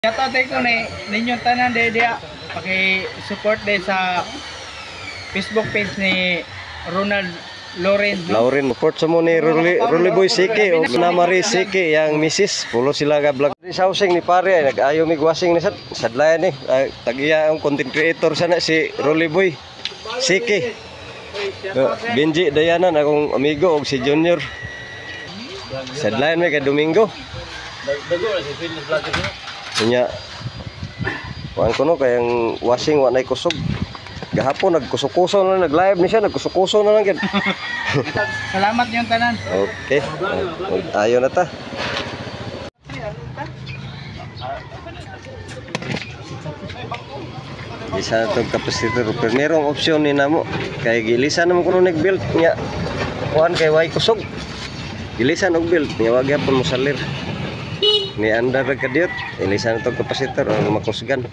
Yatatay ko ni ninyong tanan dia paki-support din sa Facebook page ni Ronald Lauren. Lauren, support sa mo ni Rolly Boy Siki o na Marie Siki yang misis. Pulo sila ka vlog. Di sausing ni pare nag-ayo mig washing ni sadlayan ni. Tagiya ang content creator sana si Rolly Boy Siki. Benji Dayanan akong amigo og si Junior. Sadlayan may ka Domingo. Dago na si Philip vlog ko. Nya kuan kuno kayang washing wa nay kusog. Gahapon nagkusukuso na nag-live ni siya, nagkusukuso na lang gid. Salamat yung tanan. Okay. Ayo na ta. Isa na itong kapasitor. Pero merong opsyon ni namo. Kaya gilisan naman kuno nag-build niya. Kuan kay way kusog. Gilisan og build niya wag gyapon mo salir. Ni andar ka diot, ilisan itong kapasitor o makusgan.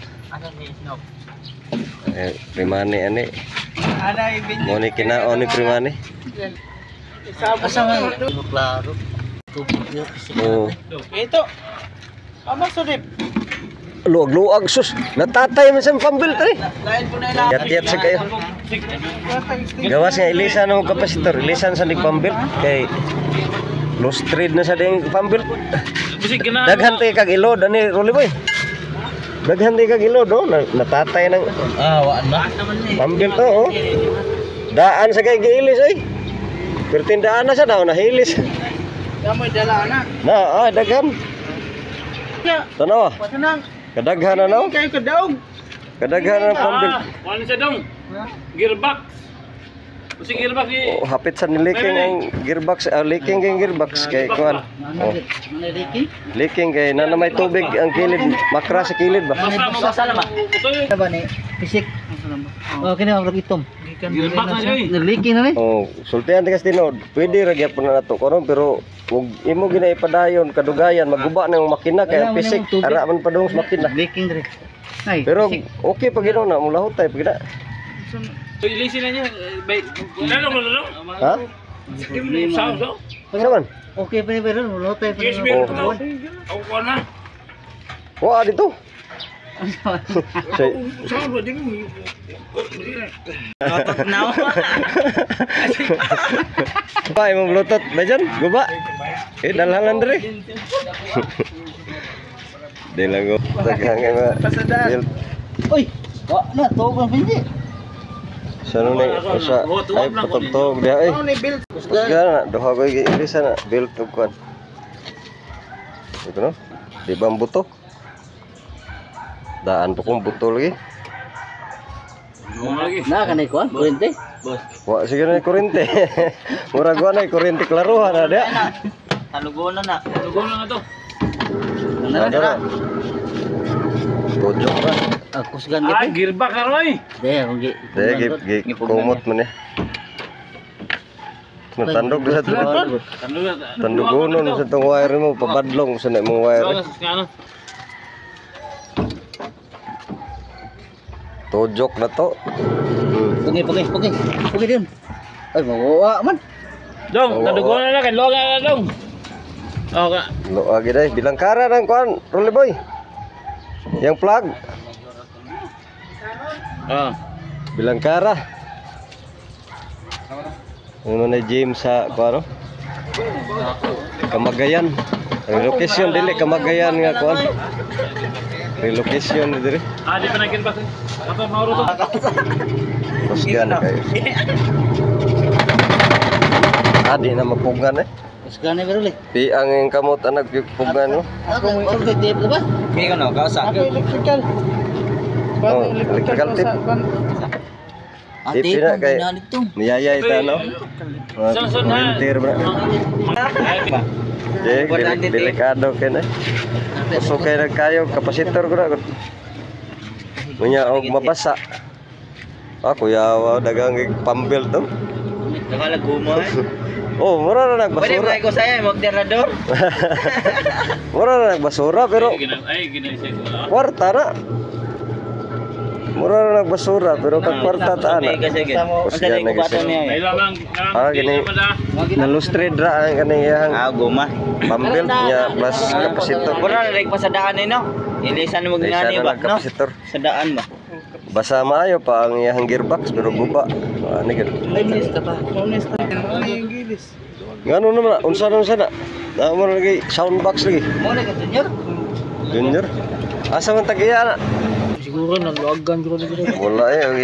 Primani ani. Mo ni kinaon ni primani. Asa man klaro. Oh. Ito. Ama sudip. Luag-luag sus. Natatay man sa pambil tay. Lain po na ilang. Yat-yat sa kayo. Gawas nga ilisan ng kapasitor, ilisan sa nagpambil kay lost trade na sa ding pambil. Daghan tay kag ilod ani Rolly Boy. Daghan tay kag ilod no, natatay nang Wa na. pambil to oh. Daan sa kay giilis ay. Pertindaan na sa daw nahilis. Kamoy dala na. Na daghan. Tanaw. Patanang. Kadaghan na no. Kay kadaog. Kadaghan na pambil. Wala siya dong. Gearbox. Kasi gearbox ni. Oh, hapit sa nileking ang gearbox, leaking kay gearbox kay kuan. Oh. Leaking kay na may tubig ang kilid, makra sa kilid ba? Sala ba? Ba ni pisik. Oh, kini ang itom. Gearbox na siya. Nirliki na ni. Oh, sultihan ti kastinod. Pwede ra gyapon na nato karon pero ug imo ginay padayon kadugayan maguba na yung makina kay ang pisik ara man padung sa makina. Leaking dire. Ay. Pero okay pag gino na mulahot tay pag na. So ilisin na niya. Lalo. Ha? Sao. Saman? Okay pa ni pero wala tayo pa. Yes, meron pa. Ako na. Wa dito. Say Sao ba din mo? Now. pa imong bluetooth ba dyan? Guba? Dalhalan dire. Di lang go. Tagang nga. Pasadaan. Uy, wa na to pa pinji. Sano ni sa ay patog dia ay. Ano ni build? Gana doha ko ilisa na build og kuan. Ito no. Di ba ang buto? Daan po kong buto lagi. Na kanay kuan, kurente. Boss. Wa sige na kurente. Murag wa na kurente klaruhan na dia. Talugon na. Tugon na nga to. Ada. Tojok ra. Kusgan Ay, gearbox na rin. Deh, Kumot man ya. Tandog sa tandugonon sa tong wire mo pabadlong sa mong wire. Tojok na to. Pugi din. Ay, mawawa man. Dong, nadugon na kay loga na dong. Okay. Lo agi dai bilang kara nang kuan Rolly Boy. Yang plug. Bilang kara. Ano na gym sa kuan? Kamagayan. Relocation dili Kamagayan nga kuan. Relocation diri. Di pa nagkin pa. Ato mauro to. Kusgan kayo. Adi na mapugan eh. Kusgan ni pero li. Pi ang kamot anak pugan no. Ako mo tape ba? Kaya no, kausa. Electrical. Oh, electrical tip. Tip na kay niyaya ita no. Volunteer ba? Delikado kay na. So kay nagkayo kapasitor ko na. Munya og mabasa. Ako yawa dagang pambil to. Nakalag gumo. Oh, mura na Pwede nagbasura. ba ko saya magderador? Mura na nagbasura pero Ay, ginay ko. kwarta na. Mura na nagbasura pero kag kwarta ta na. Kusgan na gisa. Ay lang. Gini nalustrade ra ang kaniyang Guma. pambil niya plus kapasitor. Pura na rin pasadaan ni no? Ilisan mo Isa nga ni na ba, lang no? kapasitor. Sa daan ba? Basa maayo pa ang iyang gearbox pero guba. Ano gid? Honest pa. Honest pa. Ano yung gilis? Ngano naman na? Unsa na? Namo lagi sound box lagi. Mo na ka junior. Junior. Asa man tagiya na? Siguro nagluagan ko dito. Wala ang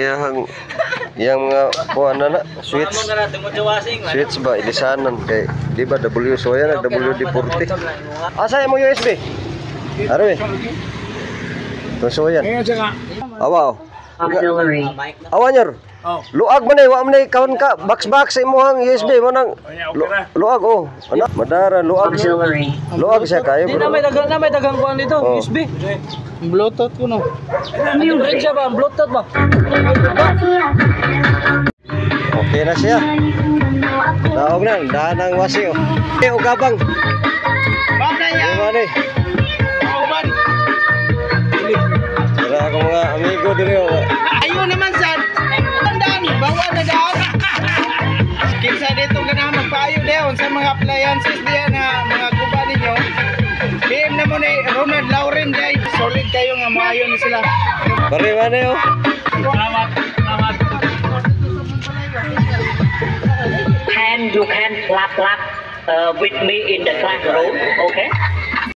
iyang mga kuan na switch. Amo ka na tungod sa wasing. Switch ba ilisanan kay di ba W so yan nag WD-40. Asa mo USB? Are we? To so yan. Ayun siya nga. Awa. Auxiliary. Awa nyor. Oh. Luag man wa man kaon ka box sa imong USB mo nang luag oh. Ano? Madara luag. Auxiliary. Luag siya kayo bro. may dagang kuan dito, Oh. USB. Bluetooth ko no. Ano rin siya ba? Bluetooth ba? Okay na siya. Naog na, dahan ang wasi oh. Ugabang. Banda niya. Ano ni? Uban. Para ako mga amigo diri oh. Ayun naman sad. Tandaan, bawa na daan. Kinsa dito ka na magpaayo dayon sa mga appliances diyan na mga kuba ninyo. PM na mo ni Ronald Lauren guys. Solid kayo nga maayo ni sila. Pare man oh. Salamat. Salamat. You can clap with me in the classroom, okay?